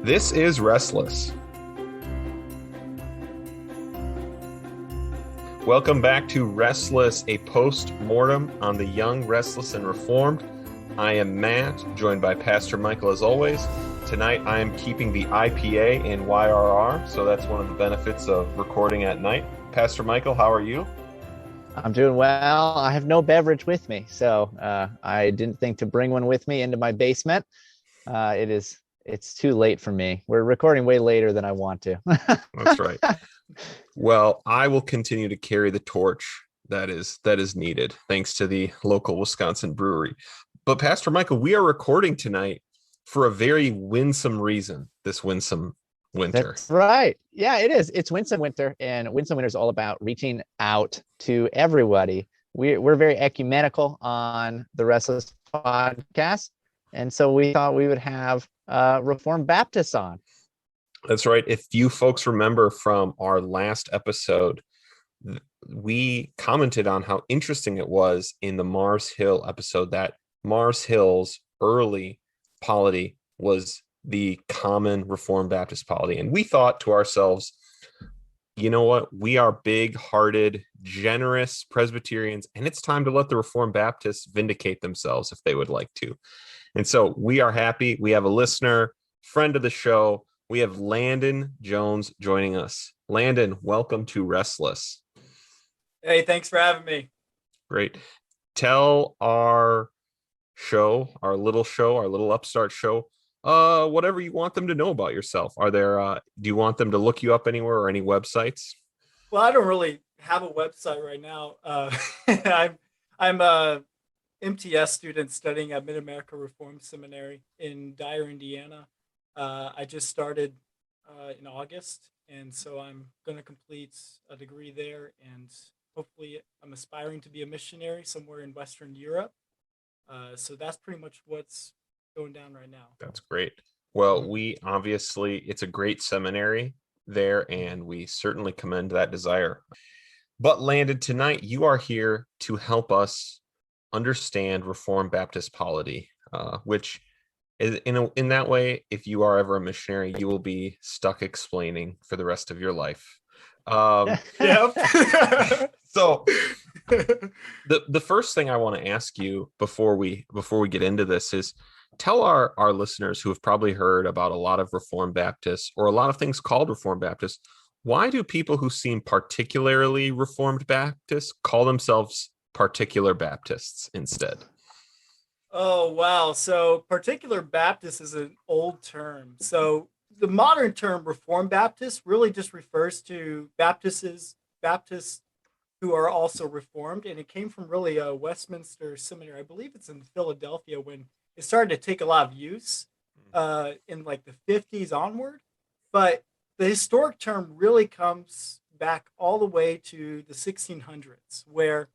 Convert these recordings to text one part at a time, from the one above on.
This is Restless. Welcome back to Restless, a post-mortem on the young, restless, and reformed. I am Matt, joined by Pastor Michael as always. Tonight I am keeping the IPA in YRR, so that's one of the benefits of recording at night. Pastor Michael, how are you? I'm doing well. I have no beverage with me, so I didn't think to bring one with me into my basement. It's too late for me. We're recording way later than I want to. That's right. Well, I will continue to carry the torch that is needed, thanks to the local Wisconsin brewery. But Pastor Michael, we are recording tonight for a very winsome reason, this winsome winter. That's right. Yeah, it is. It's Winsome Winter, and Winsome Winter is all about reaching out to everybody. We're very ecumenical on the Restless podcast, and so we thought we would have Reformed Baptists on. That's right. If you folks remember from our last episode, we commented on how interesting it was in the Mars Hill episode that Mars Hill's early polity was the common Reformed Baptist polity. And we thought to ourselves, you know what? We are big-hearted, generous Presbyterians, and it's time to let the Reformed Baptists vindicate themselves if they would like to. And so we are happy. We have a listener, friend of the show. We have Landon Jones joining us. Landon, welcome to Restless. Hey, thanks for having me. Great. Tell our little upstart show, whatever you want them to know about yourself. Do you want them to look you up anywhere or any websites? Well, I don't really have a website right now. I'm a MTS student studying at Mid-America Reformed Seminary in Dyer, Indiana. I just started in August, and so I'm going to complete a degree there, and hopefully I'm aspiring to be a missionary somewhere in Western Europe. So that's pretty much what's going down right now. That's great. Well, it's a great seminary there, and we certainly commend that desire. But Landon, tonight you are here to help us understand Reformed Baptist polity, which is in that way, if you are ever a missionary, you will be stuck explaining for the rest of your life. Yep. So the first thing I want to ask you before we get into this is tell our listeners who have probably heard about a lot of Reformed Baptists or a lot of things called Reformed Baptists, why do people who seem particularly Reformed Baptists call themselves particular Baptists instead? Oh, wow. So particular Baptist is an old term. So the modern term Reformed Baptist really just refers to Baptists who are also Reformed. And it came from really a Westminster Seminary. I believe it's in Philadelphia when it started to take a lot of use in like the 50s onward. But the historic term really comes back all the way to the 1600s, where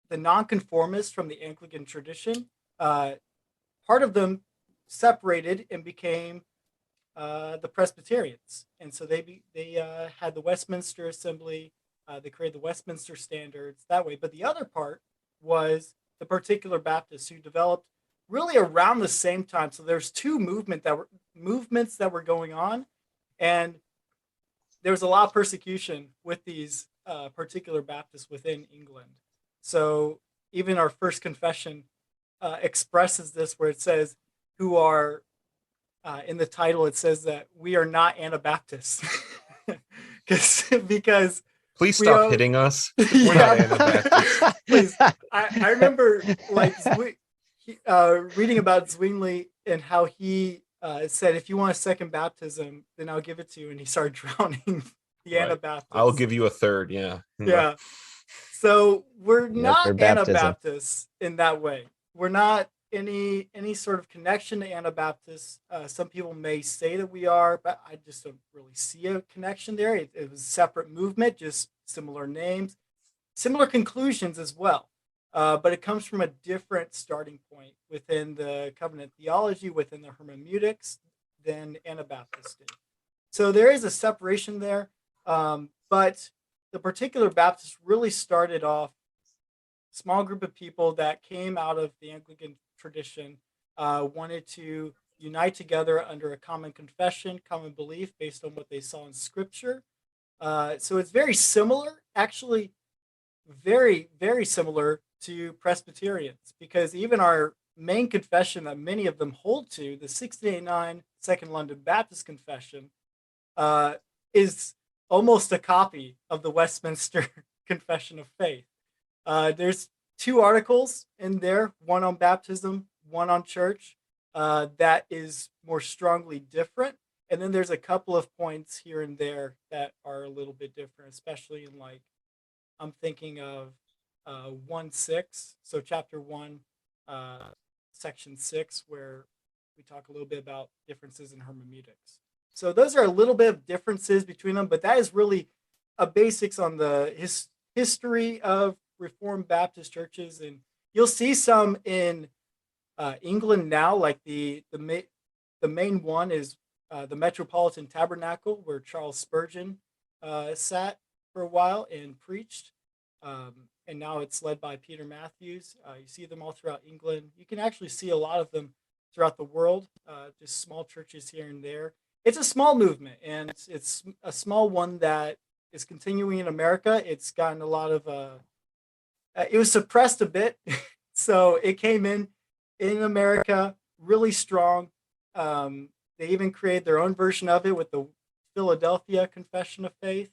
the nonconformists from the Anglican tradition, part of them separated and became the Presbyterians, and so they had the Westminster Assembly. They created the Westminster Standards that way. But the other part was the particular Baptists, who developed really around the same time. So there's two movements that were going on, and there was a lot of persecution with these particular Baptists within England. So even our first confession expresses this, where it says, who are, in the title, it says that we are not Anabaptists. because please stop hitting us. We're not Anabaptists. Please. I remember reading about Zwingli and how he said, if you want a second baptism, then I'll give it to you. And he started drowning the Anabaptists. I'll give you a third. Yeah. Yeah. So we're not Anabaptists in that way. We're not any sort of connection to Anabaptists. Some people may say that we are, but I just don't really see a connection there. It was a separate movement, just similar names, similar conclusions as well. But it comes from a different starting point within the covenant theology, within the hermeneutics, than Anabaptists did. So there is a separation there, but the particular Baptists really started off small group of people that came out of the Anglican tradition, wanted to unite together under a common confession, common belief based on what they saw in Scripture. So it's very similar, actually, very, very similar to Presbyterians, because even our main confession that many of them hold to, the 1689 Second London Baptist Confession, is almost a copy of the Westminster Confession of Faith. There's two articles in there, one on baptism, one on church, that is more strongly different. And then there's a couple of points here and there that are a little bit different, especially in like, I'm thinking of 1:6, so chapter 1, section 6, where we talk a little bit about differences in hermeneutics. So those are a little bit of differences between them, but that is really a basics on the history of Reformed Baptist churches. And you'll see some in England now, like the main one is the Metropolitan Tabernacle, where Charles Spurgeon sat for a while and preached. And now it's led by Peter Matthews. You see them all throughout England. You can actually see a lot of them throughout the world, just small churches here and there. It's a small movement, and it's a small one that is continuing in America. It's gotten a lot of, it was suppressed a bit. So it came in America really strong. They even created their own version of it with the Philadelphia Confession of Faith,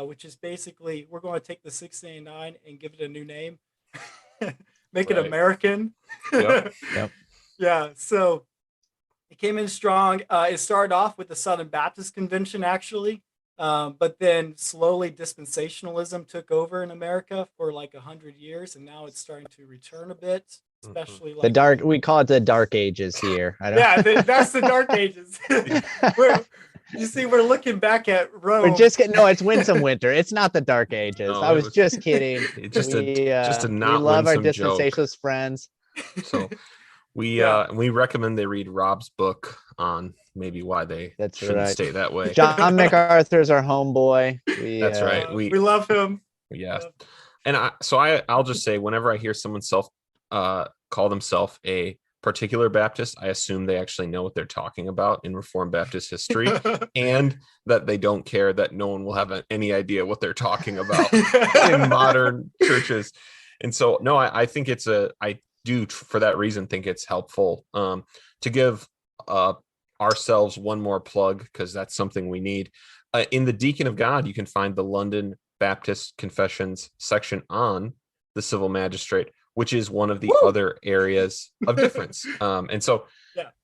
which is basically, we're going to take the 1689 and give it a new name, make it American. Yep. Yep. Yeah, so it came in strong. It started off with the Southern Baptist Convention, actually, but then slowly dispensationalism took over in America for like 100 years, and now it's starting to return a bit, especially like we call it the Dark Ages here. that's the Dark Ages. You see, we're looking back at Rome. We're just no, it's Winsome Winter. It's not the Dark Ages. No, I was just kidding. Just a not we love our winsome dispensationalist joke. friends. So we recommend they read Rob's book on maybe why they shouldn't stay that way. John MacArthur's our homeboy. That's right. We love him. Yeah. And I'll just say, whenever I hear someone call themselves a particular Baptist, I assume they actually know what they're talking about in Reformed Baptist history, and that they don't care that no one will have any idea what they're talking about in modern churches. And so, no, I think I do, for that reason, think it's helpful to give ourselves one more plug, because that's something we need. In the Deacon of God, you can find the London Baptist Confessions section on the civil magistrate, which is one of the other areas of difference. And so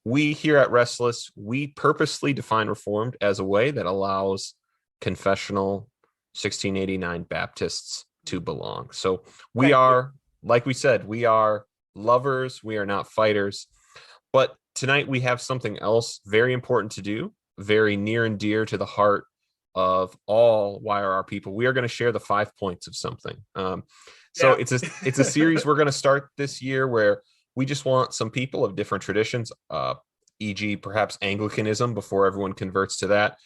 we here at Restless, we purposely define Reformed as a way that allows confessional 1689 Baptists to belong. So we are, like we said, we are lovers. We are not fighters. But tonight we have something else very important to do, very near and dear to the heart of all YRR people. We are going to share the 5 points of something. So it's a series we're going to start this year where we just want some people of different traditions, e.g. perhaps Anglicanism, before everyone converts to that.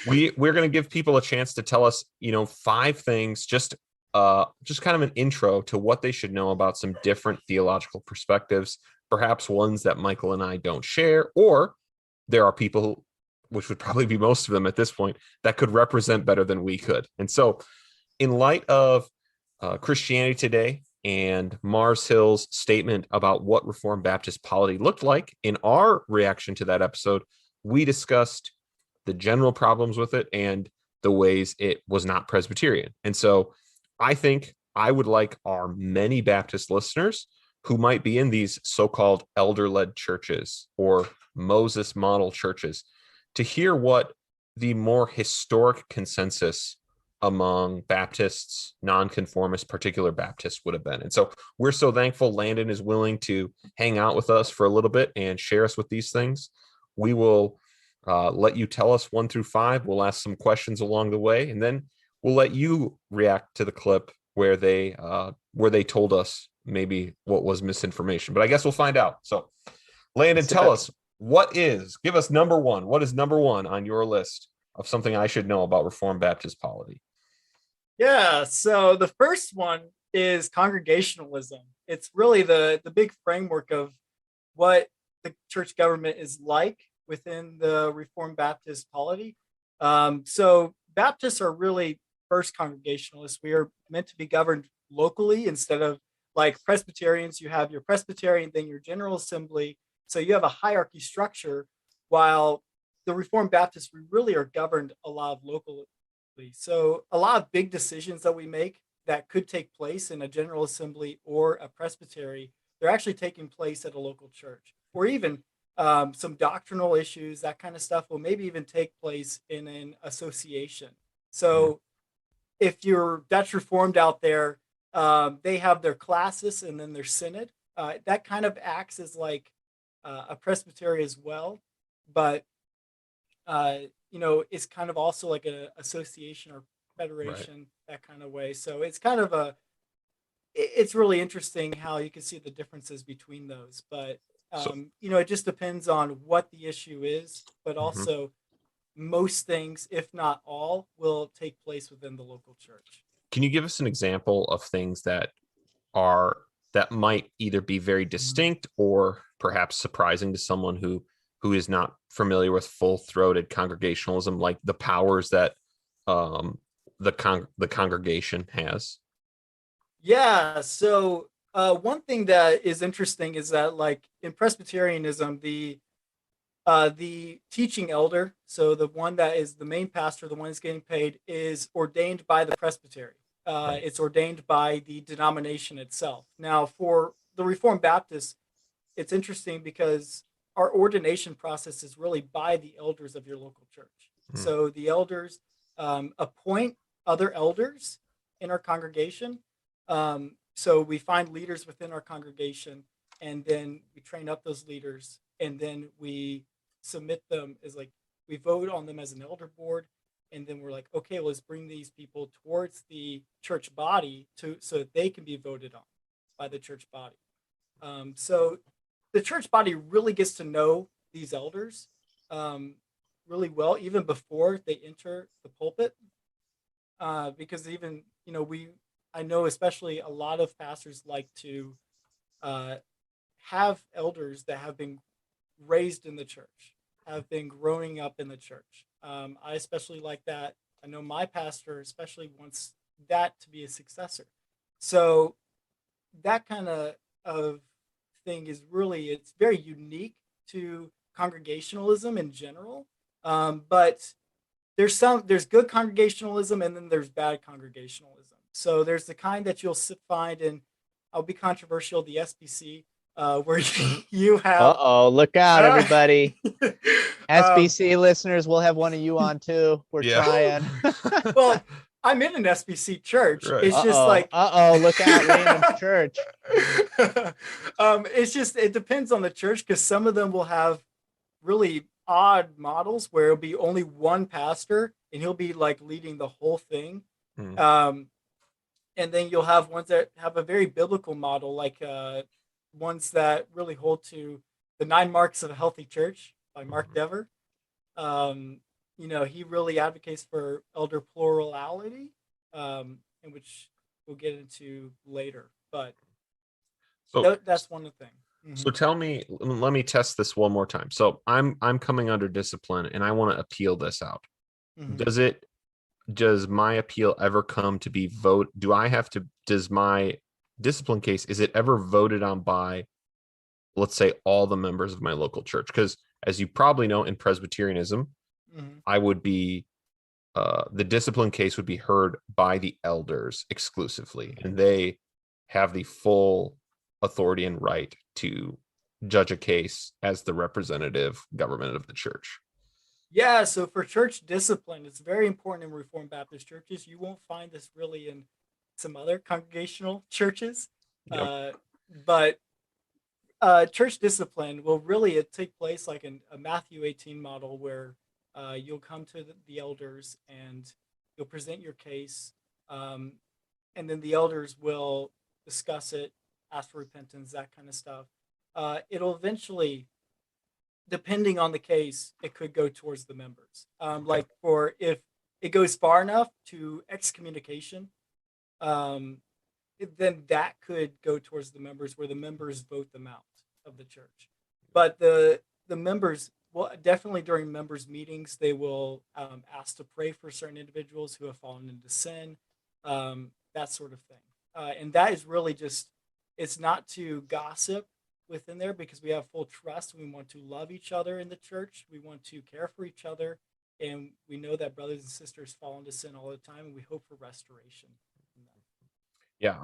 We're going to give people a chance to tell us, 5 things, just kind of an intro to what they should know about some different theological perspectives, perhaps ones that Michael and I don't share, or there are people, which would probably be most of them at this point, that could represent better than we could. And so in light of Christianity Today and Mars Hill's statement about what Reformed Baptist polity looked like, in our reaction to that episode, we discussed the general problems with it and the ways it was not Presbyterian. And so I think I would like our many Baptist listeners who might be in these so-called elder-led churches or Moses model churches to hear what the more historic consensus among Baptists, nonconformist, particular Baptists would have been. And so we're so thankful Landon is willing to hang out with us for a little bit and share us with these things. We will let you tell us 1 through 5. We'll ask some questions along the way, and then we'll let you react to the clip where they told us maybe what was misinformation. But I guess we'll find out. So Landon, tell us, give us number 1. What is number 1 on your list of something I should know about Reformed Baptist polity? Yeah, so the first one is congregationalism. It's really the big framework of what the church government is like within the Reformed Baptist polity. So Baptists are really first Congregationalists. We are meant to be governed locally instead of like Presbyterians. You have your Presbyterian, then your General Assembly. So you have a hierarchy structure, while the Reformed Baptists, we really are governed a lot of locally. So a lot of big decisions that we make that could take place in a General Assembly or a Presbytery, they're actually taking place at a local church. Or even some doctrinal issues, that kind of stuff will maybe even take place in an association. So if you're Dutch Reformed out there, they have their classis and then their synod. That kind of acts as like a presbytery as well, but it's kind of also like an association or federation, that kind of way. So it's kind of it's really interesting how you can see the differences between those. But it just depends on what the issue is, but also most things, if not all, will take place within the local church. Can you give us an example of things that might either be very distinct or perhaps surprising to someone who is not familiar with full-throated congregationalism, like the powers that the congregation has? Yeah. So one thing that is interesting is that, like in Presbyterianism, the teaching elder, so the one that is the main pastor, the one that's getting paid, is ordained by the presbytery. It's ordained by the denomination itself. Now, for the Reformed Baptists, it's interesting because our ordination process is really by the elders of your local church. So the elders appoint other elders in our congregation. So we find leaders within our congregation, and then we train up those leaders, and then we submit them as like, we vote on them as an elder board, and then we're like, okay, let's bring these people towards the church body so that they can be voted on by the church body. So the church body really gets to know these elders really well, even before they enter the pulpit, because even I know especially a lot of pastors like to have elders that have been raised in the church, have been growing up in the church. I especially like that. I know my pastor especially wants that to be a successor. So that kind of thing is really, it's very unique to congregationalism in general. But there's good congregationalism, and then there's bad congregationalism. So there's the kind that you'll find in, I'll be controversial, the SBC, where you have. Look out, everybody. SBC listeners, we'll have one of you on too. We're trying. Well, I'm in an SBC church. Right. It's just like, look out, Landon's church. It's just, it depends on the church, because some of them will have really odd models where it'll be only one pastor and he'll be like leading the whole thing. And then you'll have ones that have a very biblical model, like ones that really hold to the 9 marks of a healthy church by Mark Dever. He really advocates for elder plurality, in which we'll get into later. But that's one thing. So tell me, let me test this one more time. So I'm coming under discipline and I want to appeal this out. Does my appeal ever come to be does my discipline case, is it ever voted on by, let's say, all the members of my local church? Because as you probably know, in Presbyterianism, I would be, the discipline case would be heard by the elders exclusively, and they have the full authority and right to judge a case as the representative government of the church. Yeah, so for church discipline, it's very important in Reformed Baptist churches. You won't find this really in some other congregational churches. But church discipline will really take place like in a Matthew 18 model, where you'll come to the elders and you'll present your case, and then the elders will discuss it, ask for repentance, that kind of stuff. It'll eventually, depending on the case, it could go towards the members. Like for, if it goes far enough to excommunication, then that could go towards the members, where the members vote them out of the church. but the members, well, definitely during members meetings, they will ask to pray for certain individuals who have fallen into sin, that sort of thing. And that is really just, it's not to gossip within there, because we have full trust. We want to love each other in the church. We want to care for each other. And we know that brothers and sisters fall into sin all the time, and we hope for restoration. Yeah,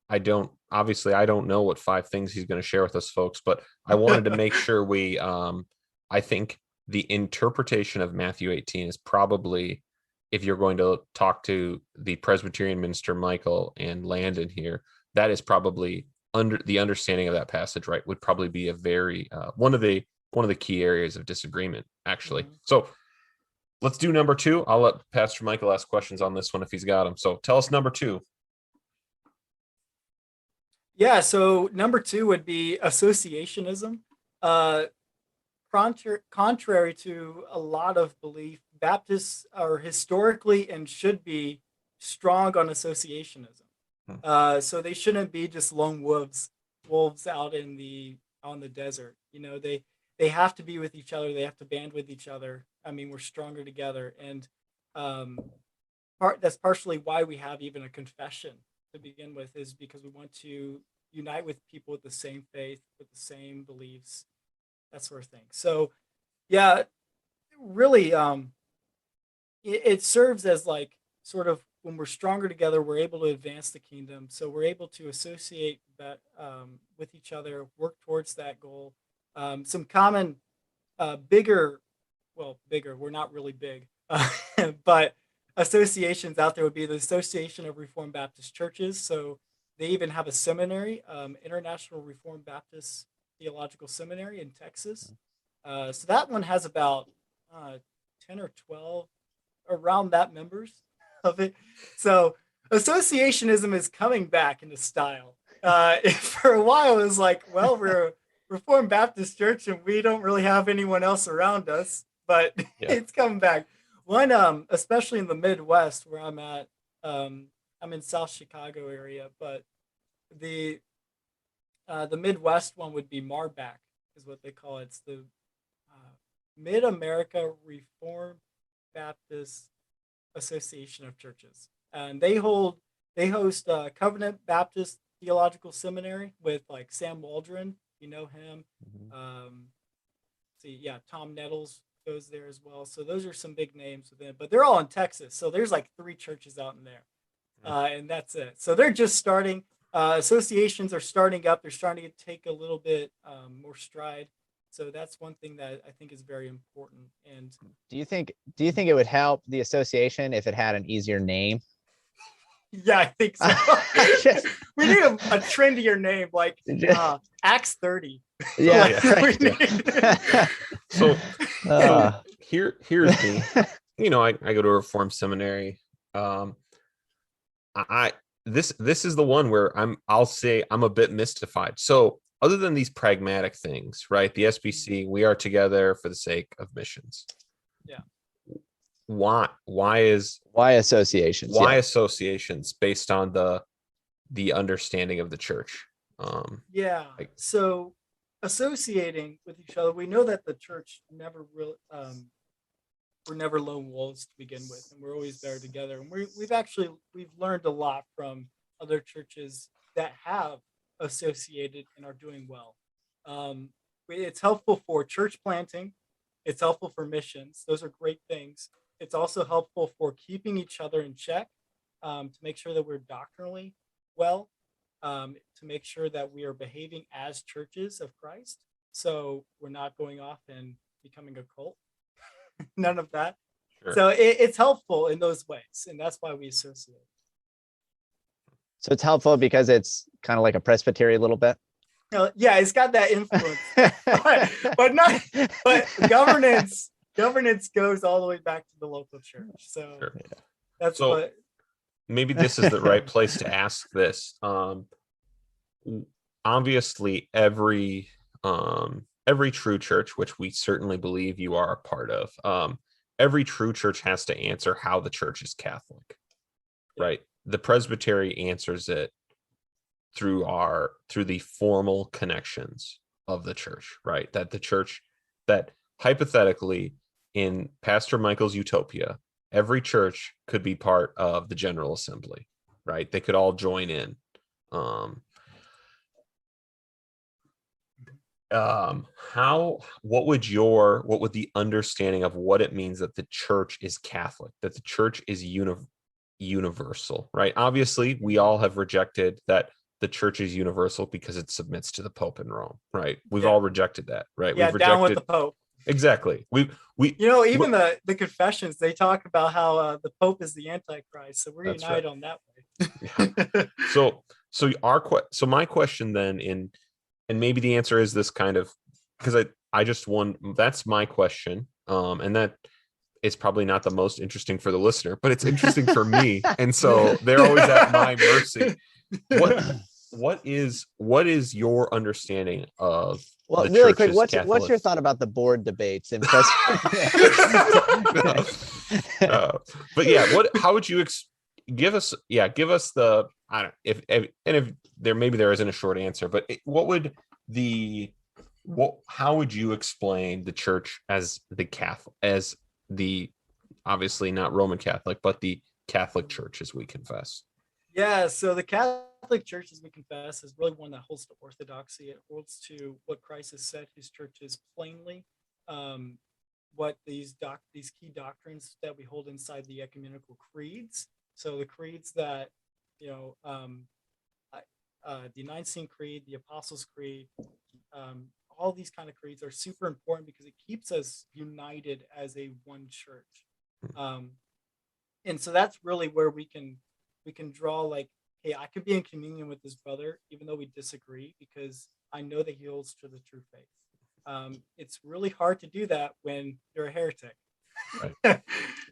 I don't, obviously I don't know what 5 things he's going to share with us, folks, but I wanted to make sure we I think the interpretation of Matthew 18 is probably, if you're going to talk to the Presbyterian minister Michael and Landon here, that is probably under the understanding of that passage, right, would probably be a very one of the key areas of disagreement, actually. So let's do number 2. I'll let Pastor Michael ask questions on this one if he's got them. So tell us number 2. Yeah, so number 2 would be associationism. Contrary to a lot of belief, Baptists are historically and should be strong on associationism. So they shouldn't be just lone wolves out on the desert. You know, they have to be with each other. They have to band with each other. I mean, we're stronger together, and that's partially why we have even a confession to begin with, is because we want to unite with people with the same faith, with the same beliefs, that sort of thing. So yeah, really, it serves as like sort of, when we're stronger together, we're able to advance the kingdom. So we're able to associate that with each other, work towards that goal. Some common bigger, we're not really big, but associations out there would be the Association of Reformed Baptist Churches. So they even have a seminary, International Reformed Baptist Theological Seminary in Texas. So that one has about 10 or 12 around that members of it. So associationism is coming back into style. For a while, it was like, well, we're a Reformed Baptist church and we don't really have anyone else around us, but it's coming back. One, especially in the Midwest where I'm at, I'm in South Chicago area, but the Midwest one would be MARBAC, is what they call it. It's the Mid-America Reformed Baptist Association of Churches, and they host Covenant Baptist Theological Seminary with like Sam Waldron, you know him. Tom Nettles goes there as well. So those are some big names within, but they're all in Texas. So there's like 3 churches out in there, and that's it. So they're just starting. Associations are starting up. They're starting to take a little bit more stride. So that's one thing that I think is very important. And do you think it would help the association if it had an easier name? Yeah, I think so. We need a trendier name, like Acts 30. Yeah. So here's the, I go to a Reformed seminary. This is the one where I'll say I'm a bit mystified. So other than these pragmatic things, right? The SBC, we are together for the sake of missions. Yeah. Why associations? Why associations based on the understanding of the church? So associating with each other, we know that the church never really we're never lone wolves to begin with, and we're always better together. And we've learned a lot from other churches that have associated and are doing well. It's helpful for church planting. It's helpful for missions. Those are great things. It's also helpful for keeping each other in check, to make sure that we're doctrinally well, to make sure that we are behaving as churches of Christ. So we're not going off and becoming a cult. None of that. Sure. So it's helpful in those ways, and that's why we associate. So it's helpful because it's kind of like a presbytery a little bit. Yeah, it's got that influence, but governance goes all the way back to the local church. So sure. That's what. Maybe this is the right place to ask this. Obviously, every true church, which we certainly believe you are a part of, every true church has to answer how the church is Catholic, right? The presbytery answers it through the formal connections of the church, right? That the church, that hypothetically in Pastor Michael's utopia, every church could be part of the General Assembly, right? They could all join in. What would the understanding of what it means that the church is Catholic, that the church is universal, right? Obviously, we all have rejected that the church is universal because it submits to the Pope in Rome, right? We've all rejected that, right? Yeah, We've down with rejected the Pope. Exactly. Even the confessions, they talk about how the Pope is the Antichrist, so we're united on that way. So my question then, and maybe the answer is this kind of, because I just won. That's my question, and that is probably not the most interesting for the listener, but it's interesting for me, and so they're always at my mercy. What is your understanding of? Well, really quick, what's your thought about the board debates in press? But yeah, how would you give us the, I don't, if there isn't a short answer, but how would you explain the church as the Catholic, as the, obviously not Roman Catholic, but the Catholic Church as we confess? Yeah, so the Catholic Church, as we confess, is really one that holds to orthodoxy. It holds to what Christ has said his church is plainly. What these key doctrines that we hold inside the ecumenical creeds. So the creeds that, the Nicene Creed, the Apostles' Creed, all these kind of creeds are super important because it keeps us united as a one church. And so that's really where we can draw, like, hey, I could be in communion with this brother even though we disagree because I know that he holds to the true faith. It's really hard to do that when you're a heretic. Right.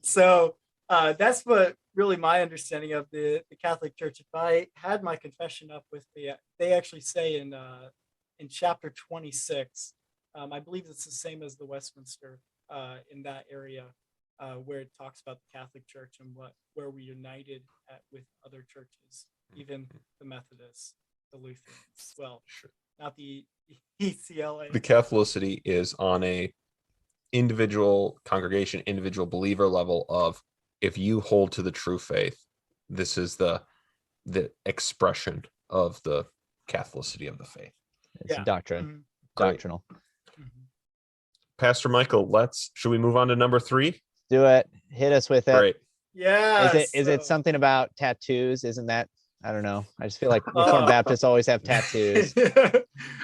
So that's what really my understanding of the Catholic Church. If I had my confession up with me, they actually say in chapter 26, I believe it's the same as the Westminster in that area, where it talks about the Catholic Church and where we united with other churches, even the Methodists, the Lutherans. Well, sure. Not the ECLA. The Catholicity is on a individual congregation, individual believer level of, if you hold to the true faith, this is the expression of the Catholicity of the faith. It's doctrine. Mm-hmm. Doctrinal. Mm-hmm. Pastor Michael, should we move on to number 3? Do it. Hit us with it. Great. Yeah. Is it something about tattoos? Isn't that, I don't know. I just feel like Reformed Baptists always have tattoos.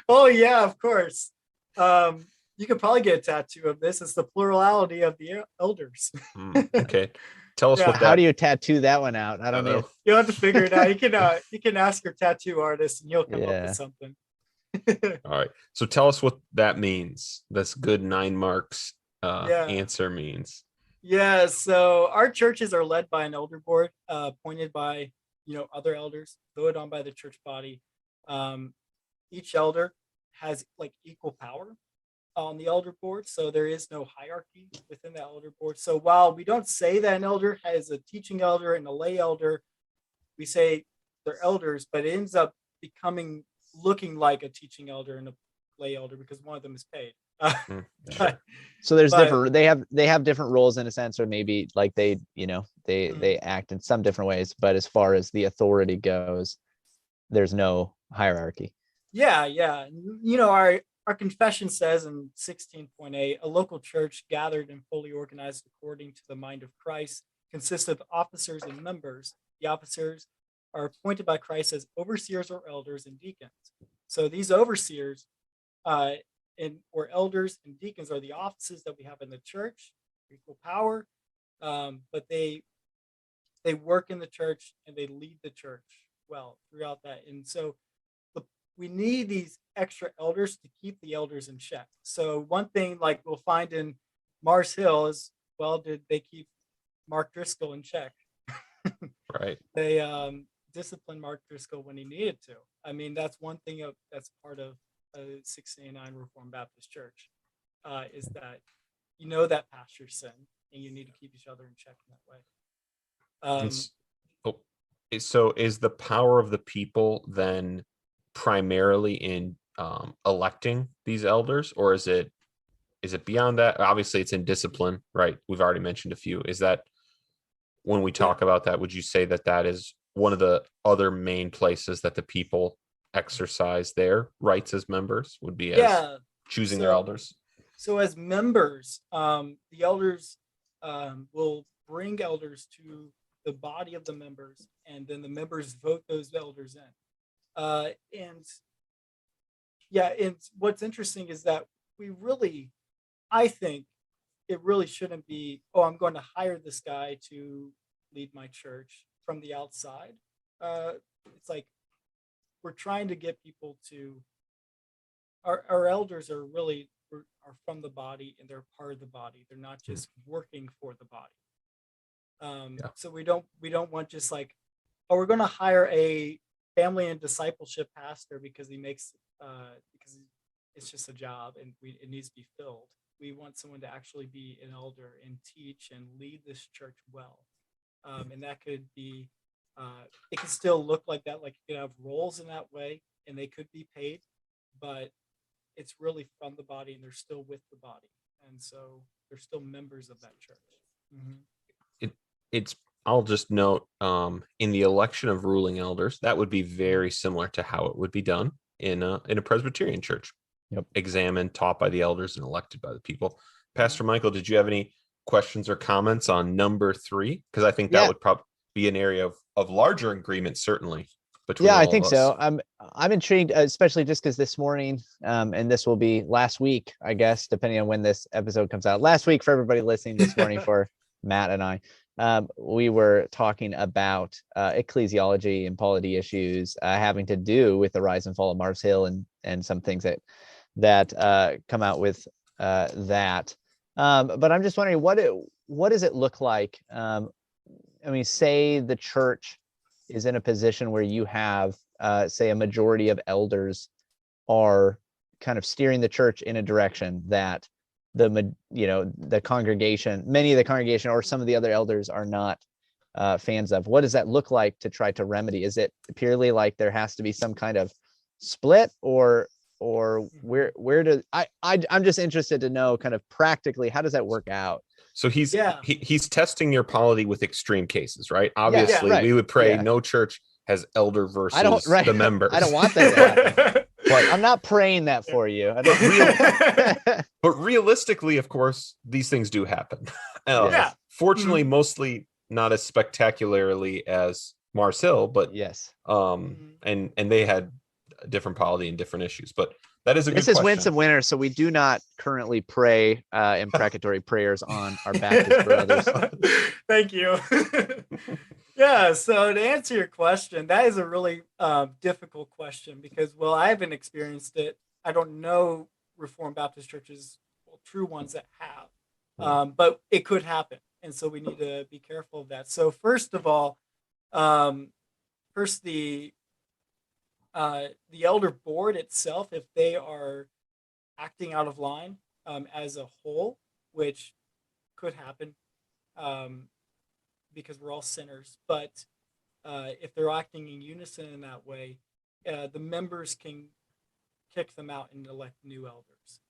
Oh yeah, of course. You could probably get a tattoo of this. It's the plurality of the elders. Okay. Tell us how do you tattoo that one out? I don't know. You'll have to figure it out. You can ask your tattoo artist and he'll come up with something. All right. So tell us what that means. That's good 9 marks answer means. Yeah. So our churches are led by an elder board, appointed by other elders, voted on by the church body. Each elder has like equal power on the elder board, so there is no hierarchy within the elder board. So while we don't say that an elder has a teaching elder and a lay elder, we say they're elders, but it ends up looking like a teaching elder and a lay elder because one of them is paid. So there's different. They have different roles in a sense, or maybe like they act in some different ways. But as far as the authority goes, there's no hierarchy. Yeah. Our confession says in 16.8, a local church gathered and fully organized according to the mind of Christ consists of officers and members. The officers are appointed by Christ as overseers or elders and deacons. So these overseers or elders and deacons are the offices that we have in the church, equal power, but they work in the church and they lead the church well throughout that. And so we need these extra elders to keep the elders in check. So one thing like we'll find in Mars Hill is, well, did they keep Mark Driscoll in check? Right. They disciplined Mark Driscoll when he needed to. I mean, that's one thing that's part of 689 Reformed Baptist Church, is that that pastors sin and you need to keep each other in check in that way. So is the power of the people then primarily in electing these elders, or is it beyond that? Obviously, it's in discipline, right? We've already mentioned a few. Is that when we talk about that, would you say that that is one of the other main places that the people exercise their rights as members, would be as choosing their elders? So as members, the elders will bring elders to the body of the members, and then the members vote those elders in. And what's interesting is that I think it really shouldn't be, oh, I'm going to hire this guy to lead my church from the outside. It's like we're trying to get people to, our elders are from the body, and they're part of the body. They're not just working for the body. So we don't want just like, oh, we're going to hire a family and discipleship pastor because because it's just a job and it needs to be filled. We want someone to actually be an elder and teach and lead this church well. And that could be, it can still look like that, like you could have roles in that way, and they could be paid, but it's really from the body, and they're still with the body, and so they're still members of that church. It's I'll just note, in the election of ruling elders, that would be very similar to how it would be done in a Presbyterian church. Examined, taught by the elders, and elected by the people. Pastor Michael, did you have any questions or comments on number 3? Because I think that would probably be an area of larger agreement, certainly, between all I think of us. so. I'm intrigued, especially just because this morning, and this will be last week, I guess, depending on when this episode comes out. Last week for everybody listening, this morning for Matt and I. We were talking about ecclesiology and polity issues having to do with the rise and fall of Mars Hill and some things that come out with that. But I'm just wondering, what does it look like? I mean, say the church is in a position where you have, say, a majority of elders are kind of steering the church in a direction that the congregation, many of the congregation or some of the other elders are not fans of. What does that look like to try to remedy? Is it purely like there has to be some kind of split, or where do I'm just interested to know kind of practically, how does that work out? So he's testing your polity with extreme cases, right? Obviously, we would pray no church has elder versus the members. I don't want that to happen. But I'm not praying that for you. But realistically, of course, these things do happen. Fortunately, mostly not as spectacularly as Mars Hill, but and they had a different polity and different issues. But that is a good question. This is Winsome Winter, so we do not currently pray imprecatory prayers on our Baptist brothers. Thank you. So to answer your question, that is a really difficult question because, well, I haven't experienced it. I don't know Reformed Baptist churches, true ones that have, but it could happen. And so we need to be careful of that. So first of all, the elder board itself, if they are acting out of line as a whole, which could happen because we're all sinners, but if they're acting in unison in that way, the members can kick them out and elect new elders.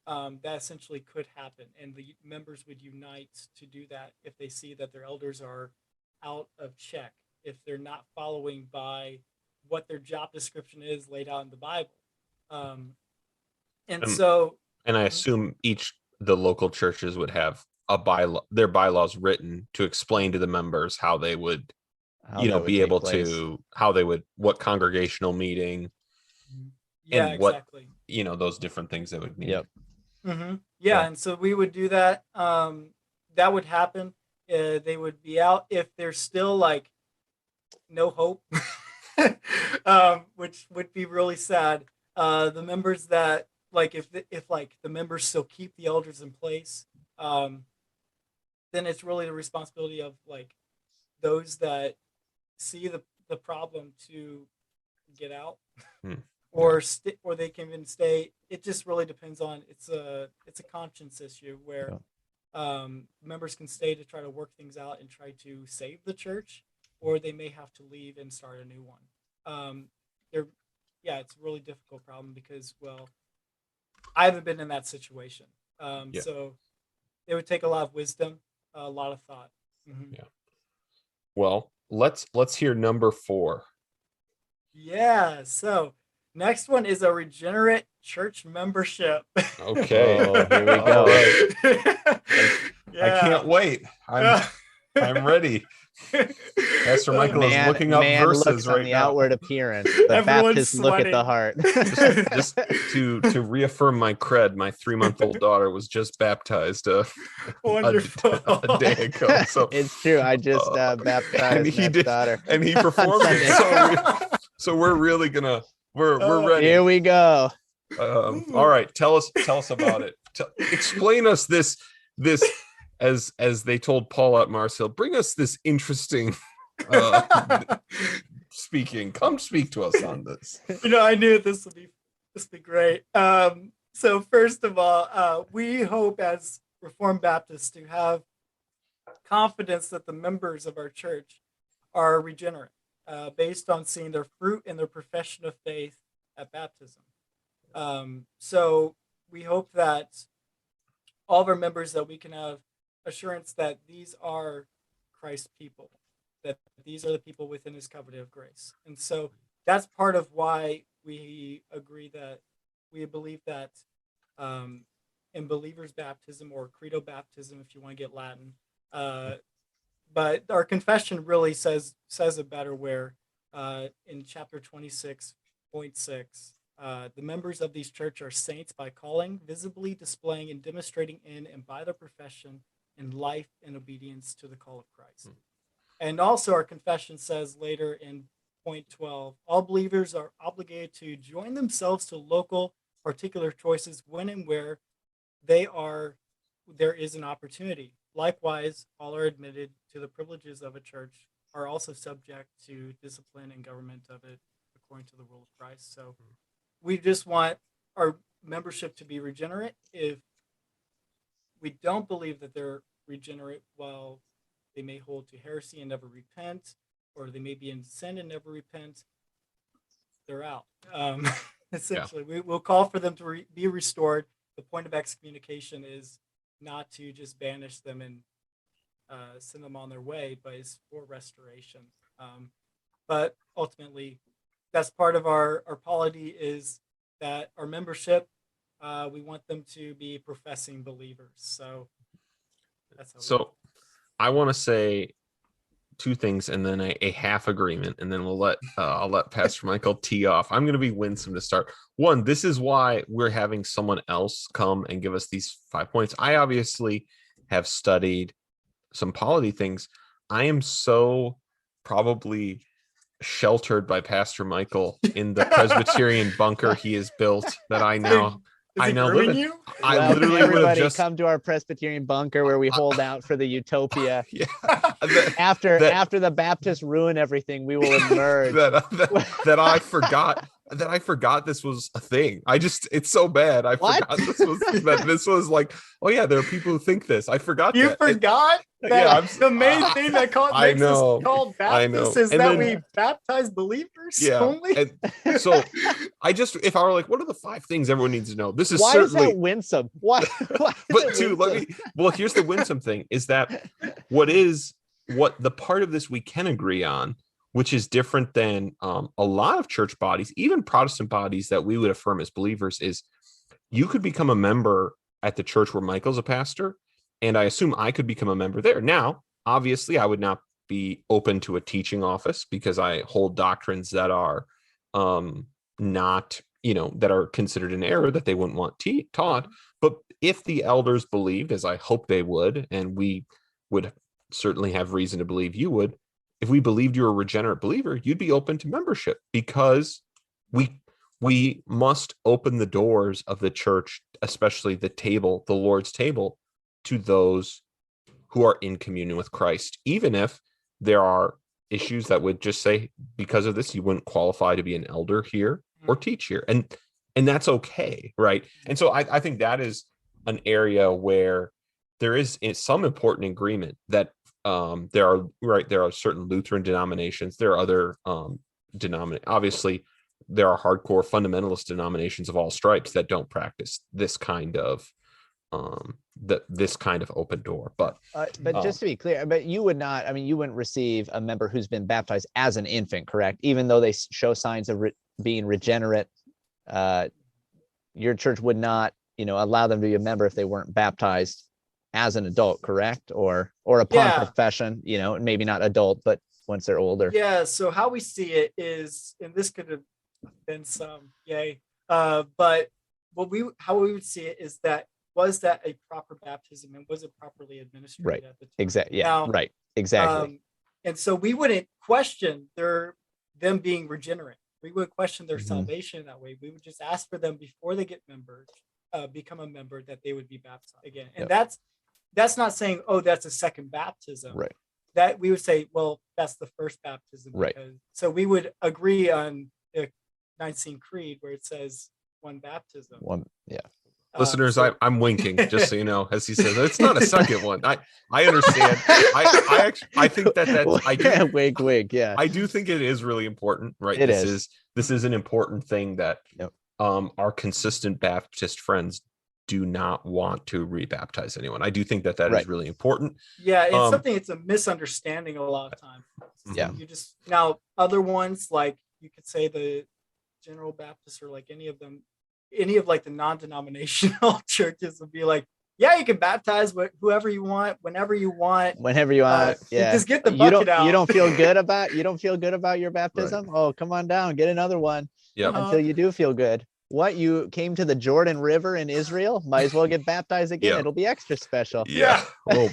That essentially could happen, and the members would unite to do that if they see that their elders are out of check, if they're not following by what their job description is laid out in the Bible. And I assume the local churches would have their bylaws written to explain to the members how they would, be able to, what congregational meeting, and what, those different things they would need. And so we would do that. That would happen. They would be out if there's still like no hope. Which would be really sad. The members that if the members still keep the elders in place, then it's really the responsibility of those that see the problem to get out, or they can even stay. It just really depends on it's a conscience issue where members can stay to try to work things out and try to save the church, or they may have to leave and start a new one. yeah, it's a really difficult problem because, well, I haven't been in that situation. Yeah. So it would take a lot of wisdom, a lot of thought. Mhm. Yeah. Well, let's hear number 4. Yeah. So next one is a regenerate church membership. Okay. Oh, here we All go. right. I can't Yeah. wait. I'm ready. Pastor Michael is looking up Man verses looks on right the now. outward appearance. The Everyone's Baptists look at the sweating. heart. Just to reaffirm my cred, my 3-month-old daughter was just baptized Wonderful. a day ago. So It's true. I just and baptized he Matt's did, daughter. and he performed On it. So we're really gonna we're ready. Here we go. All right, tell us about it. Explain us this as they told Paul at Mars Hill. Bring us this interesting speaking. Come speak to us on this. I knew this would be great. So first of all, we hope as Reformed Baptists to have confidence that the members of our church are regenerate, based on seeing their fruit and their profession of faith at baptism. So we hope that all of our members, that we can have assurance that these are Christ's people, that these are the people within his covenant of grace. And so that's part of why we believe that in believers baptism, or credo baptism, if you want to get Latin, but our confession really says it better, where in chapter 26.6, the members of these church are saints by calling, visibly displaying, and demonstrating in and by their profession in life and obedience to the call of Christ. And also our confession says later in point 12, all believers are obligated to join themselves to local particular choices when and where there is an opportunity. Likewise, all are admitted to the privileges of a church, are also subject to discipline and government of it according to the rule of Christ. So we just want our membership to be regenerate. If we don't believe that they're regenerate, well, they may hold to heresy and never repent, or they may be in sin and never repent, they're out. Essentially, we will call for them to be restored. The point of excommunication is not to just banish them and send them on their way, but it's for restoration. But ultimately, that's part of our polity, is that our membership, we want them to be professing believers. So that's how I want to say 2 things and then a half agreement, and then I'll let Pastor Michael tee off. I'm going to be winsome to start. 1, this is why we're having someone else come and give us these 5 points. I obviously have studied some polity things. I am so probably sheltered by Pastor Michael in the Presbyterian bunker he has built that I now live in. you? I literally would have just come to our Presbyterian bunker where we hold out for the utopia. Yeah. After the Baptists ruin everything, we will emerge. that I forgot this was a thing. It's so bad. I forgot this was like, oh yeah, there are people who think this. I forgot you that. forgot that the main thing that makes us called Baptists is that we baptize believers only. And so if I were like, what are the 5 things everyone needs to know? This is why certainly is that winsome. Why but dude, here's the winsome thing, is that what the part of this we can agree on, which is different than a lot of church bodies, even Protestant bodies that we would affirm as believers, is you could become a member at the church where Michael's a pastor, and I assume I could become a member there. Now, obviously, I would not be open to a teaching office because I hold doctrines that are not, that are considered an error that they wouldn't want taught. But if the elders believed, as I hope they would, and we would certainly have reason to believe you would, if we believed you're a regenerate believer, you'd be open to membership, because we must open the doors of the church, especially the Lord's table, to those who are in communion with Christ, even if there are issues that would just say, because of this, you wouldn't qualify to be an elder here or teach here. And that's okay, right? And so I think that is an area where there is some important agreement that there are certain Lutheran denominations, there are other obviously there are hardcore fundamentalist denominations of all stripes that don't practice this kind of this kind of open door. But just to be clear, but you would not, I mean, you wouldn't receive a member who's been baptized as an infant, correct? Even though they show signs of being regenerate, your church would not, allow them to be a member if they weren't baptized as an adult, correct? Or upon profession, maybe not adult, but once they're older. Yeah. So how we see it is, and this could have been some, but how we would see it is that, was that a proper baptism and was it properly administered right. at the time? Exactly. Yeah. Right. Exactly. And so we wouldn't question them being regenerate. We would question their salvation that way. We would just ask for them before they get become a member, that they would be baptized again. And that's not saying, oh, that's a second baptism. Right. That we would say, well, that's the first baptism. Right. So we would agree on the Nicene Creed where it says one baptism. Listeners, I'm winking, just so you know, as he says, it's not a second one. I understand. I think that's wink. Yeah. I do think it is really important, right? This is an important thing that our consistent Baptist friends do not want to rebaptize anyone. I do think that is really important. Yeah, it's a misunderstanding a lot of times. Yeah. You just, now other ones, like you could say the General Baptist, or like any of like the non-denominational churches would be like, yeah, you can baptize whoever you want, whenever you want. Yeah. Just get the bucket out. You don't feel good about your baptism? Right. Oh, come on down, get another one. Yep. Until you do feel good. What, you came to the Jordan River in Israel? Might as well get baptized again. Yep. It'll be extra special. Yeah. Well,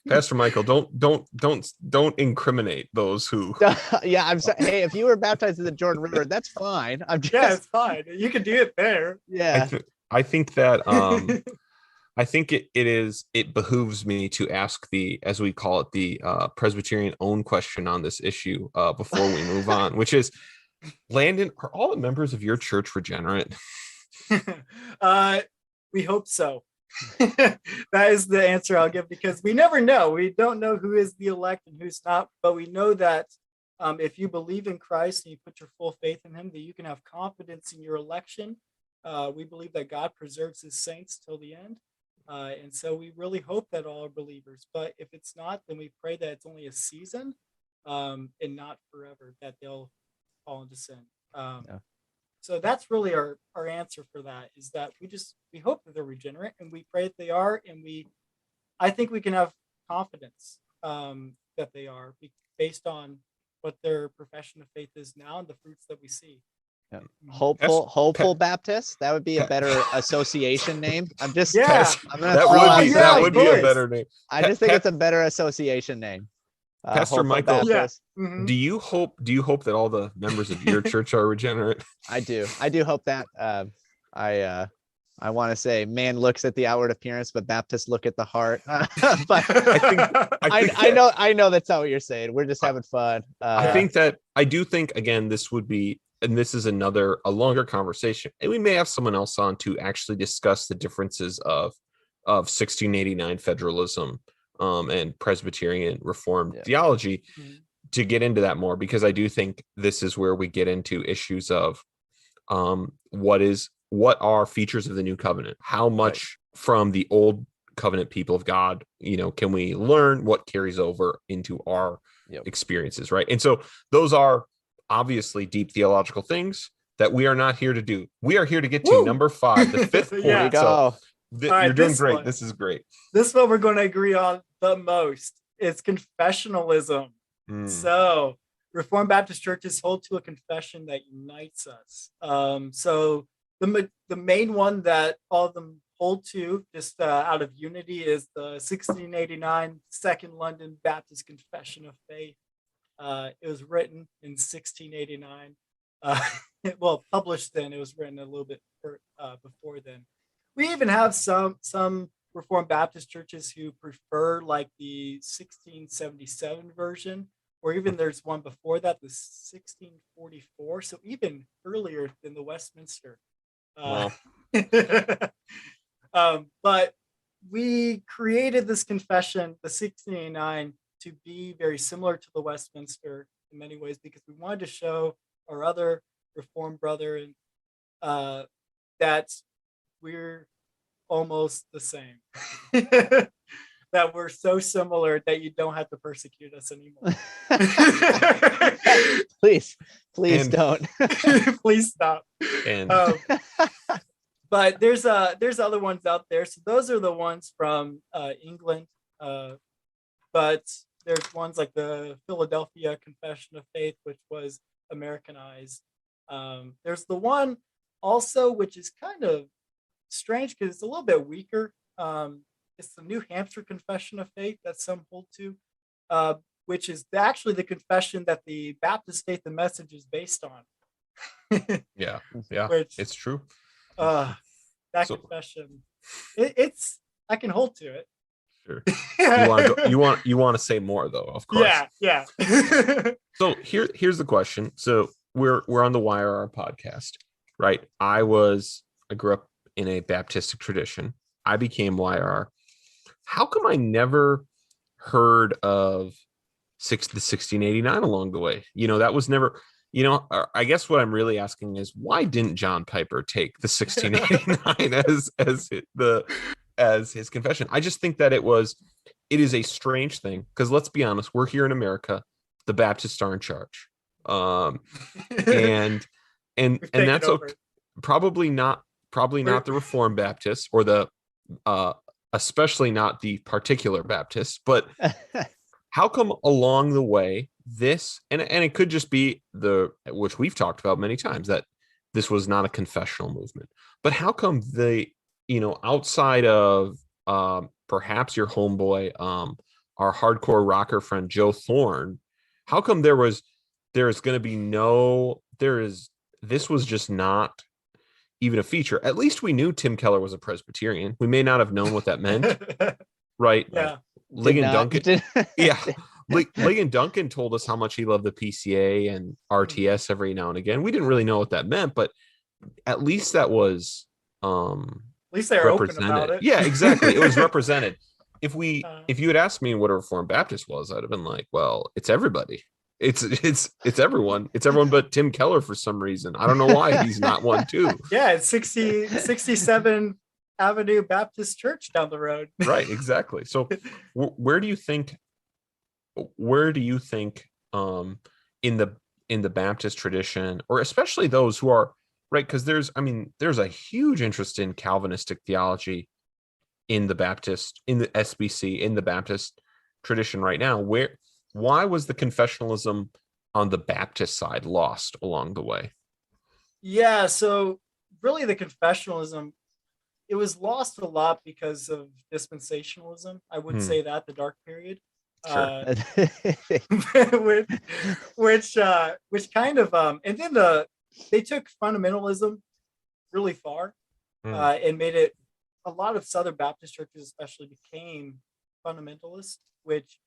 Pastor Michael, don't incriminate those who. Yeah, I'm sorry. Hey, if you were baptized in the Jordan River, that's fine. It's fine. You can do it there. Yeah. I think that I think it behooves me to ask as we call it, the Presbyterian own question on this issue before we move on, which is, Landon, are all the members of your church regenerate? We hope so. That is the answer I'll give, because we never know. We don't know who is the elect and who's not, but we know that if you believe in Christ and you put your full faith in him, that you can have confidence in your election. We believe that God preserves his saints till the end. And so we really hope that all are believers. But if it's not, then we pray that it's only a season and not forever, that they'll fall into sin. So that's really our answer for that, is that we hope that they're regenerate, and we pray that they are, and I think we can have confidence that they are, based on what their profession of faith is now and the fruits that we see. Yeah. Hopeful Baptist. That would be a better association name. I'm just that would be a better name. I just think it's a better association name. Pastor Michael, do you hope that all the members of your church are regenerate? I do hope that. I want to say, man looks at the outward appearance, but Baptists look at the heart. But I know that's not what you're saying. We're just having fun. I do think again, this would be, and this is a longer conversation, and we may have someone else on to actually discuss the differences of 1689 federalism and Presbyterian Reformed theology, to get into that more, because I do think this is where we get into issues of what are features of the new covenant, how much from the old covenant people of God, can we learn, what carries over into our experiences, right? And so those are obviously deep theological things that we are not here to do. We are here to get to number 5, the fifth point. There you go. You're doing great. This is great. This is what we're going to agree on the most. It's confessionalism. So Reformed Baptist churches hold to a confession that unites us. So the main one that all of them hold to, just out of unity, is the 1689 Second London Baptist Confession of Faith. It was written in 1689. Well, published then. It was written a little bit before then. We even have some Reformed Baptist churches who prefer like the 1677 version, or even there's one before that, the 1644. So even earlier than the Westminster. But we created this confession, the 1689, to be very similar to the Westminster in many ways, because we wanted to show our other Reformed brother, and that we're almost the same. That we're so similar that you don't have to persecute us anymore. Please And- don't. Please stop. And But there's other ones out there. So those are the ones from England. But there's ones like the Philadelphia Confession of Faith, which was Americanized. There's the one also, which is kind of strange because it's a little bit weaker. It's the New Hampshire Confession of Faith that some hold to, which is actually the confession that the Baptist Faith and Message is based on. yeah, Which, it's true. that confession, it's I can hold to it. Sure. You want to say more though, of course. Yeah. So here's the question. So we're on the YRR podcast, right? I grew up in a Baptistic tradition. I became YRR. How come I never heard of the 1689 along the way? That was never, I guess what I'm really asking is, why didn't John Piper take the 1689 as his confession? I just think that it is a strange thing, because let's be honest, we're here in America, the Baptists are in charge. And that's okay. Probably not the Reformed Baptists, or the especially not the particular Baptists, but how come along the way this, and it could just be which we've talked about many times, that this was not a confessional movement, but how come outside of perhaps your homeboy, our hardcore rocker friend Joe Thorne, how come this was just not even a feature? At least we knew Tim Keller was a Presbyterian. We may not have known what that meant, right? Yeah. Ligon Duncan. Yeah. Ligon Duncan told us how much he loved the PCA and RTS every now and again. We didn't really know what that meant, but at least that was at least they were open about it. Yeah, exactly. It was represented. If you had asked me what a Reformed Baptist was, I'd have been like, well, it's everybody. It's everyone. It's everyone but Tim Keller for some reason. I don't know why he's not one too. Yeah, it's 67 Avenue Baptist Church down the road. Right, exactly. So where do you think in the Baptist tradition, or especially those who are right, because there's a huge interest in Calvinistic theology in the SBC, in the Baptist tradition right now, why was the confessionalism on the Baptist side lost along the way? Yeah, so really the confessionalism, it was lost a lot because of dispensationalism. I would say that the dark period. Sure. Which kind of and then they took fundamentalism really far, and made it, a lot of Southern Baptist churches especially became fundamentalist, which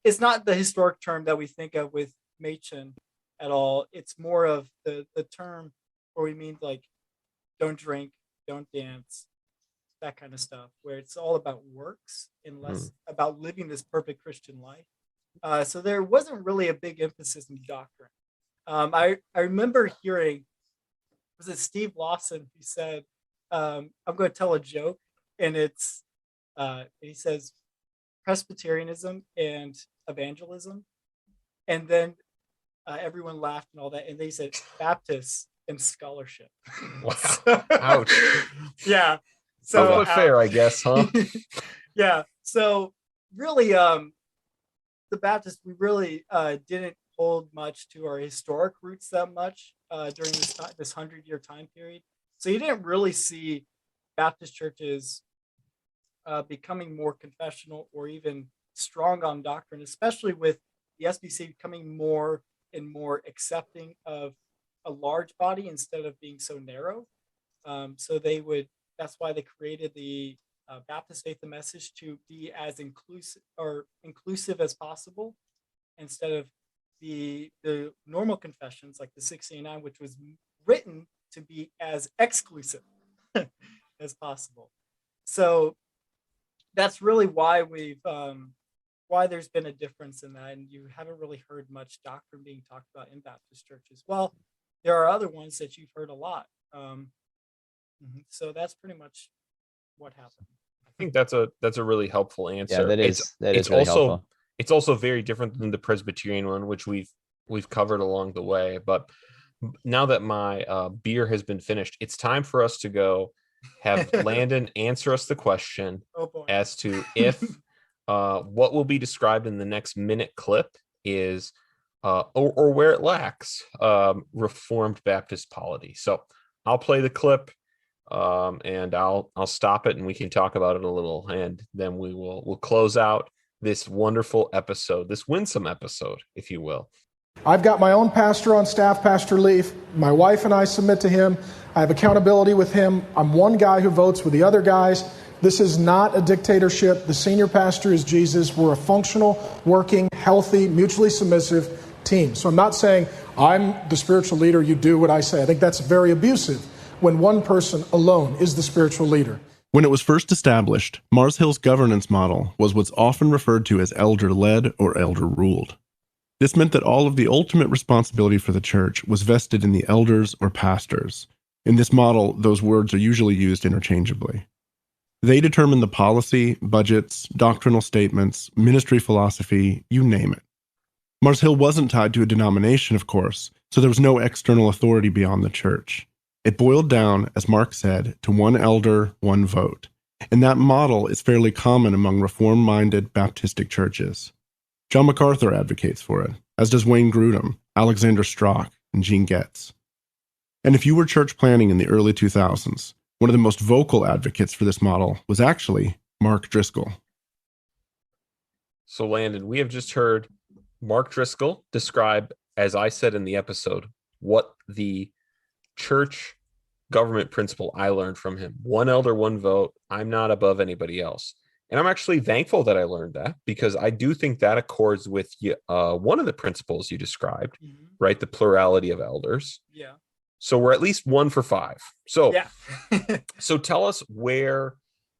is not the historic term that we think of with Machen at all. It's more of the term where we mean like don't drink, don't dance, that kind of stuff, where it's all about works and less about living this perfect Christian life. So there wasn't really a big emphasis in doctrine. I remember hearing, was it Steve Lawson who said, I'm going to tell a joke, and it's he says Presbyterianism and evangelism, and then everyone laughed and all that, and they said Baptists and scholarship. Wow. Ouch. Yeah. So fair, I guess, huh? Yeah. So really, the Baptists, we really didn't hold much to our historic roots that much during this 100-year time period. So you didn't really see Baptist churches becoming more confessional or even strong on doctrine, especially with the SBC becoming more and more accepting of a large body instead of being so narrow. So that's why they created the Baptist Faith and Message, to be as inclusive as possible, instead of the normal confessions like the 1689, which was written to be as exclusive as possible. So that's really why why there's been a difference in that, and you haven't really heard much doctrine being talked about in Baptist churches. Well, there are other ones that you've heard a lot. So that's pretty much what happened. I think that's a really helpful answer. Yeah, that is really helpful. It's also very different than the Presbyterian one, which we've covered along the way. But now that my beer has been finished, it's time for us to go have Landon answer us the question as to if what will be described in the next minute clip is or where it lacks Reformed Baptist polity. So I'll play the clip and I'll stop it and we can talk about it a little, and then we'll close out this wonderful episode, this winsome episode, if you will. I've got my own pastor on staff, Pastor Leaf. My wife and I submit to him. I have accountability with him. I'm one guy who votes with the other guys. This is not a dictatorship. The senior pastor is Jesus. We're a functional, working, healthy, mutually submissive team. So I'm not saying I'm the spiritual leader, you do what I say. I think that's very abusive when one person alone is the spiritual leader. When it was first established, Mars Hill's governance model was what's often referred to as elder-led or elder-ruled. This meant that all of the ultimate responsibility for the church was vested in the elders or pastors. In this model, those words are usually used interchangeably. They determine the policy, budgets, doctrinal statements, ministry philosophy, you name it. Mars Hill wasn't tied to a denomination, of course, so there was no external authority beyond the church. It boiled down, as Mark said, to one elder, one vote. And that model is fairly common among reform-minded Baptistic churches. John MacArthur advocates for it, as does Wayne Grudem, Alexander Strock, and Gene Getz. And if you were church planning in the early 2000s, one of the most vocal advocates for this model was actually Mark Driscoll. So, Landon, we have just heard Mark Driscoll describe, as I said in the episode, what the church government principle I learned from him. One elder, one vote. I'm not above anybody else. And I'm actually thankful that I learned that, because I do think that accords with one of the principles you described, right? The plurality of elders. Yeah. So we're at least 1 for 5. So, yeah. So tell us where,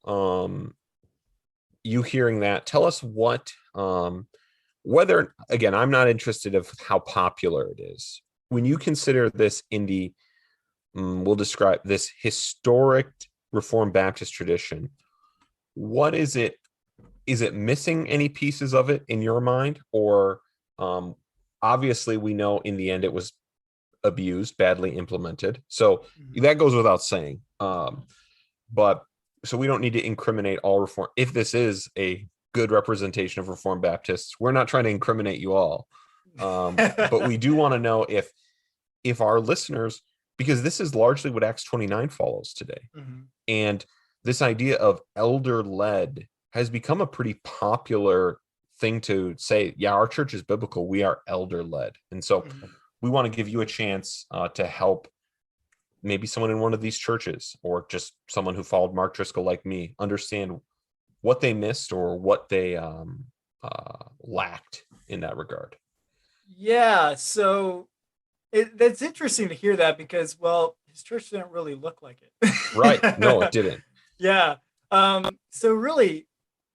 you hearing that, tell us what, whether, again, I'm not interested of how popular it is. When you consider this in the, we'll describe this historic Reformed Baptist tradition, what is it? Is it missing any pieces of it in your mind? Or obviously we know in the end it was abused, badly implemented. So that goes without saying. But so we don't need to incriminate all reform. If this is a good representation of Reformed Baptists, we're not trying to incriminate you all. But we do want to know if our listeners, because this is largely what Acts 29 follows today. And this idea of elder-led has become a pretty popular thing to say, yeah, our church is biblical. We are elder-led. And so we want to give you a chance to help maybe someone in one of these churches, or just someone who followed Mark Driscoll like me, understand what they missed or what they lacked in that regard. Yeah, so that's interesting to hear that, because, well, his church didn't really look like it. Right. No, it didn't. Yeah. So really,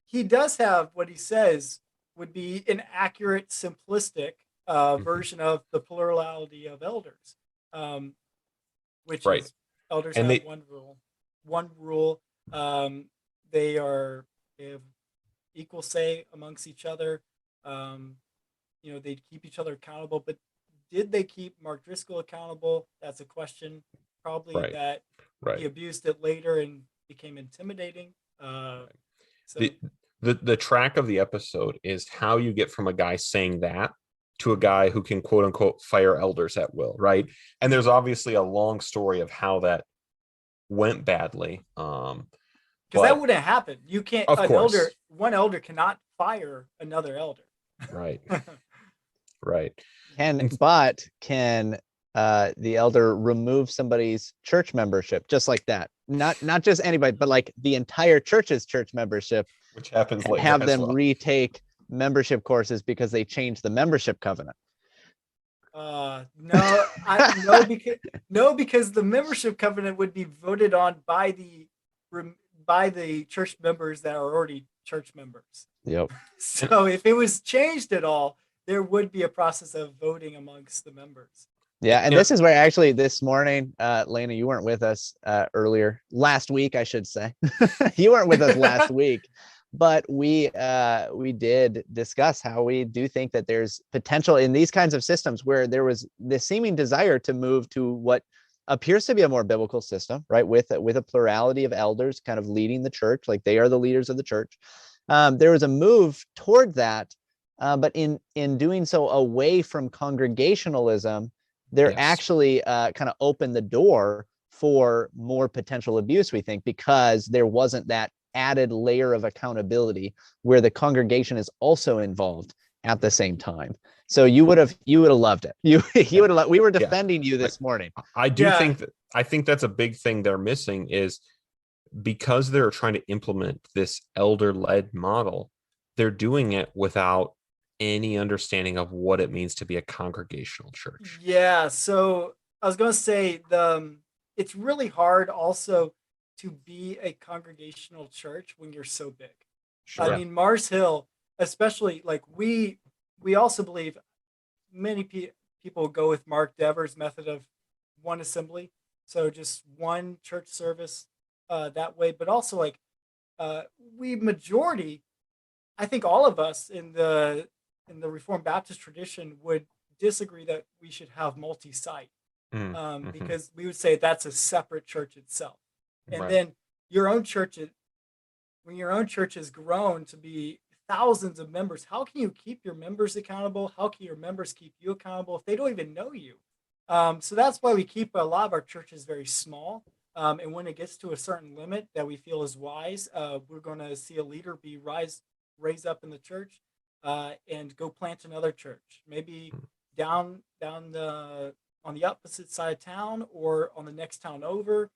he does have what he says would be an accurate, simplistic version of the plurality of elders, which is elders and have one rule. One rule. They have equal say amongst each other. They keep each other accountable. But did they keep Mark Driscoll accountable? That's a question. Probably that he abused it later and became intimidating. So the track of the episode is how you get from a guy saying that to a guy who can quote unquote fire elders at will, right? And there's obviously a long story of how that went badly. Because that wouldn't happen. You can't. Of course. One elder cannot fire another elder. Right. Right. Can the elder remove somebody's church membership just like that? Not just anybody, but like the entire church's church membership, which happens later. Have them retake membership courses because they changed the membership covenant. Because the membership covenant would be voted on by the church members that are already church members. Yep. So if it was changed at all, there would be a process of voting amongst the members. Yeah, and Yeah. this is where actually this morning, Lena, you weren't with us earlier last week, I should say. You weren't with us last week, but we did discuss how we do think that there's potential in these kinds of systems where there was this seeming desire to move to what appears to be a more biblical system, right? With a plurality of elders kind of leading the church, like they are the leaders of the church. There was a move toward that, but in doing so away from congregationalism, they're Yes. actually kind of opened the door for more potential abuse, we think, because there wasn't that added layer of accountability where the congregation is also involved at the same time. So you would have loved it. You would have. We were defending you this morning. I do think that I think that's a big thing they're missing is because they're trying to implement this elder-led model, they're doing it without any understanding of what it means to be a congregational church. Yeah, so I was going to say it's really hard also to be a congregational church when you're so big. Sure. I mean, Mars Hill, especially, like we also believe many people go with Mark Dever's method of one assembly, so just one church service that way. But also, like we majority, I think all of us in the Reformed Baptist tradition would disagree that we should have multi-site, because we would say that's a separate church itself. And Right. then your own church, when your own church has grown to be thousands of members, how can you keep your members accountable? How can your members keep you accountable if they don't even know you? So that's why we keep a lot of our churches very small. And when it gets to a certain limit that we feel is wise, we're going to see a leader be raised up in the church and go plant another church, maybe down the on the opposite side of town or on the next town over.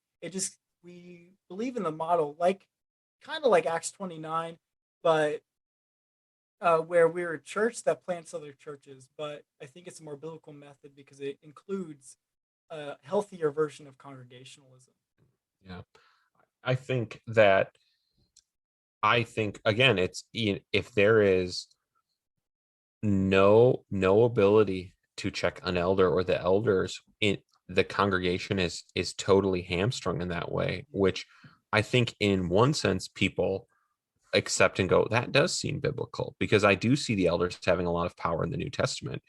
We believe in the model, like kind of like Acts 29, but where we're a church that plants other churches. But I think it's a more biblical method because it includes a healthier version of congregationalism. Yeah. I think again, it's if there is no ability to check an elder or the elders, the congregation is totally hamstrung in that way, which I think in one sense people accept and go, that does seem biblical, because I do see the elders having a lot of power in the New Testament.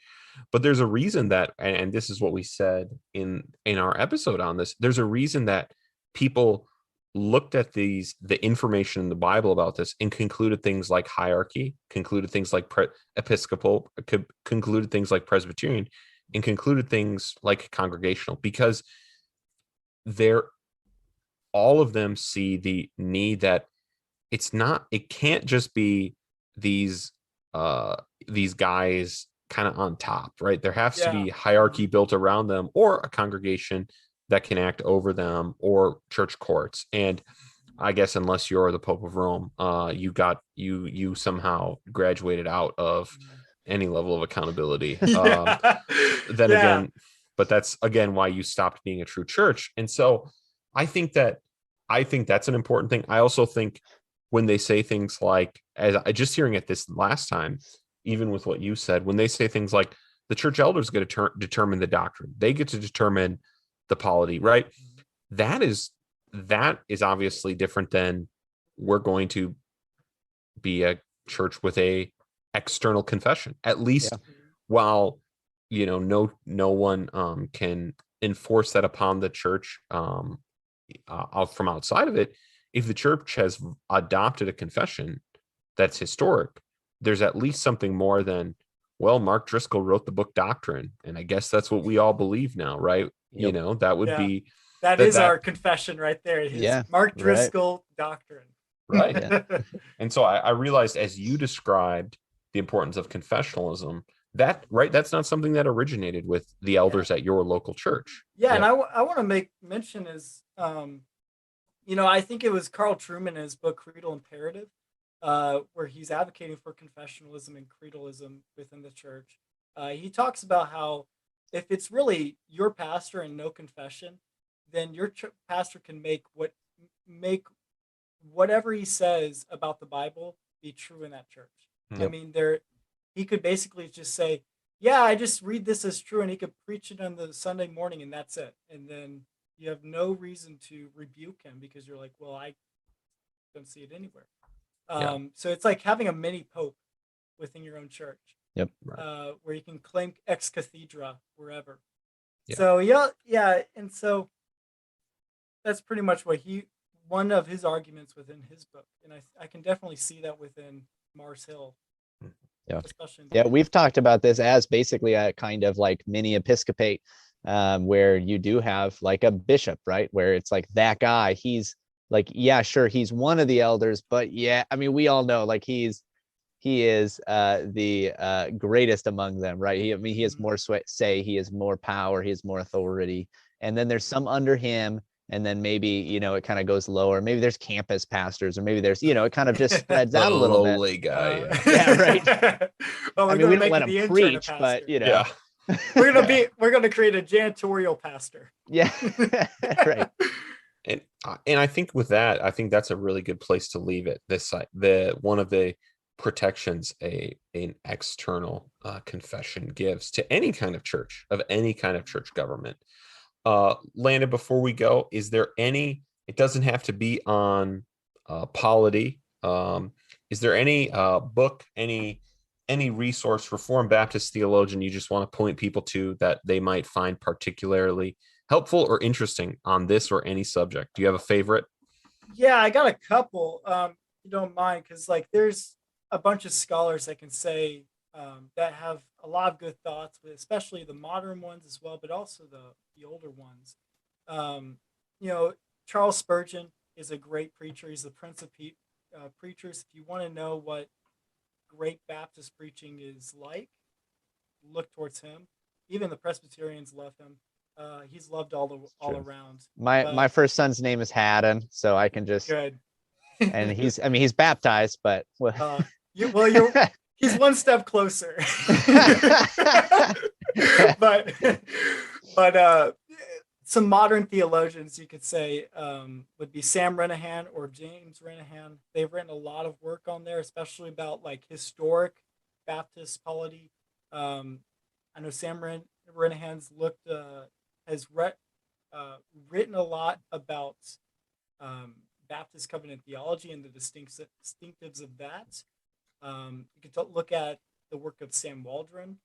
But there's a reason that, and this is what we said in our episode on this, there's a reason that people looked at the information in the Bible about this and concluded things like hierarchy, concluded things like Episcopal, concluded things like Presbyterian, and concluded things like congregational, because all of them see the need that it can't just be these guys kind of on top, right? There has to be hierarchy built around them, or a congregation that can act over them, or church courts. And I guess unless you're the Pope of Rome, you somehow graduated out of any level of accountability. Again, but that's again why you stopped being a true church. And so I think that's an important thing. I also think when they say things like, as I just hearing it this last time, even with what you said, when they say things like the church elders get to determine the doctrine, they get to determine the polity, right? That is obviously different than we're going to be a church with a external confession, at least while no one can enforce that upon the church from outside of it. If the church has adopted a confession that's historic, there's at least something more than, well, Mark Driscoll wrote the book Doctrine, and I guess that's what we all believe now, right? Yep. That would be that is our confession right there. Mark Driscoll Doctrine. Right. And so I realized, as you described the importance of confessionalism, that's not something that originated with the elders at your local church. And I want to make mention is I think it was Carl Trueman in his book Creedal Imperative, where he's advocating for confessionalism and creedalism within the church. He talks about how if it's really your pastor and no confession, then your pastor can make whatever he says about the Bible be true in that church. I mean, he could basically just say, yeah, I just read this as true, and he could preach it on the Sunday morning, and that's it. And then you have no reason to rebuke him because you're like, well, I don't see it anywhere. So it's like having a mini pope within your own church. Yep. Where you can claim ex cathedra wherever. Yeah. So and so that's pretty much one of his arguments within his book, and I can definitely see that within Mars Hill. Yeah, especially we've talked about this as basically a kind of like mini episcopate, where you do have like a bishop, right? Where it's like that guy, he's like, yeah, sure, he's one of the elders, but yeah, I mean, we all know like he is the greatest among them, right? He has more say, he has more power, he has more authority, and then there's some under him, and then maybe it kind of goes lower. Maybe there's campus pastors, or maybe there's it kind of just spreads out a little bit. Lowly guy, yeah, right. Well, I mean, we don't let him preach, but yeah, we're gonna create a janitorial pastor. Yeah, right. And I think with that, I think that's a really good place to leave it. This side, one of the protections an external confession gives to any kind of church, of any kind of church government. Landon, before we go, is there any? It doesn't have to be on polity. Is there any book, any resource, Reformed Baptist theologian you just want to point people to that they might find particularly helpful or interesting on this or any subject? Do you have a favorite? Yeah, I got a couple. If you don't mind, because like there's a bunch of scholars that can say that have a lot of good thoughts, but especially the modern ones as well, but also the older ones. Charles Spurgeon is a great preacher. He's the prince of preachers. If you want to know what great Baptist preaching is like, look towards him. Even the Presbyterians love him. He's loved all around. My first son's name is Haddon, so I can just good. And he's baptized, but he's one step closer. but some modern theologians you could say would be Sam Renahan or James Renahan. They've written a lot of work on there, especially about like historic Baptist polity. I know Sam Renahan's has written a lot about Baptist covenant theology and the distinctives of that. You can look at the work of Sam Waldron.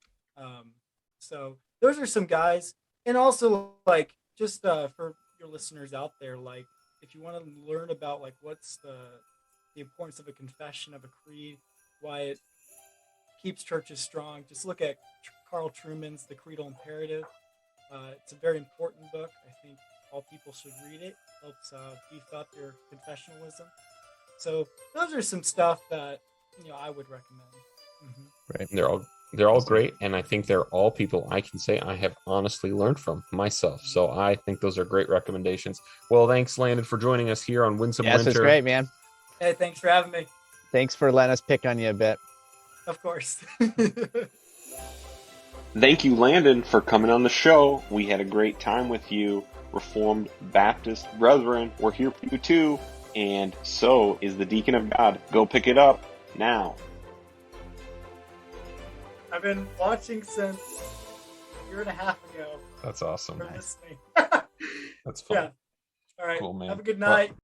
So those are some guys, and also like just for your listeners out there, like if you want to learn about like what's the importance of a confession, of a creed, why it keeps churches strong, just look at Carl Trueman's The Creedal Imperative. It's a very important book. I think all people should read it. Helps beef up your confessionalism. So those are some stuff that I would recommend. Mm-hmm. Right, they're all great, and I think they're all people I can say I have honestly learned from myself. So I think those are great recommendations. Well, thanks, Landon, for joining us here on Winsome Winter. Yes, it's great, man. Hey, thanks for having me. Thanks for letting us pick on you a bit. Of course. Thank you, Landon, for coming on the show. We had a great time with you. Reformed Baptist brethren, we're here for you too, and so is the Deacon of God. Go pick it up now. I've been watching since a year and a half ago. That's awesome. Nice. That's fun. Yeah. All right. Cool, man. Have a good night.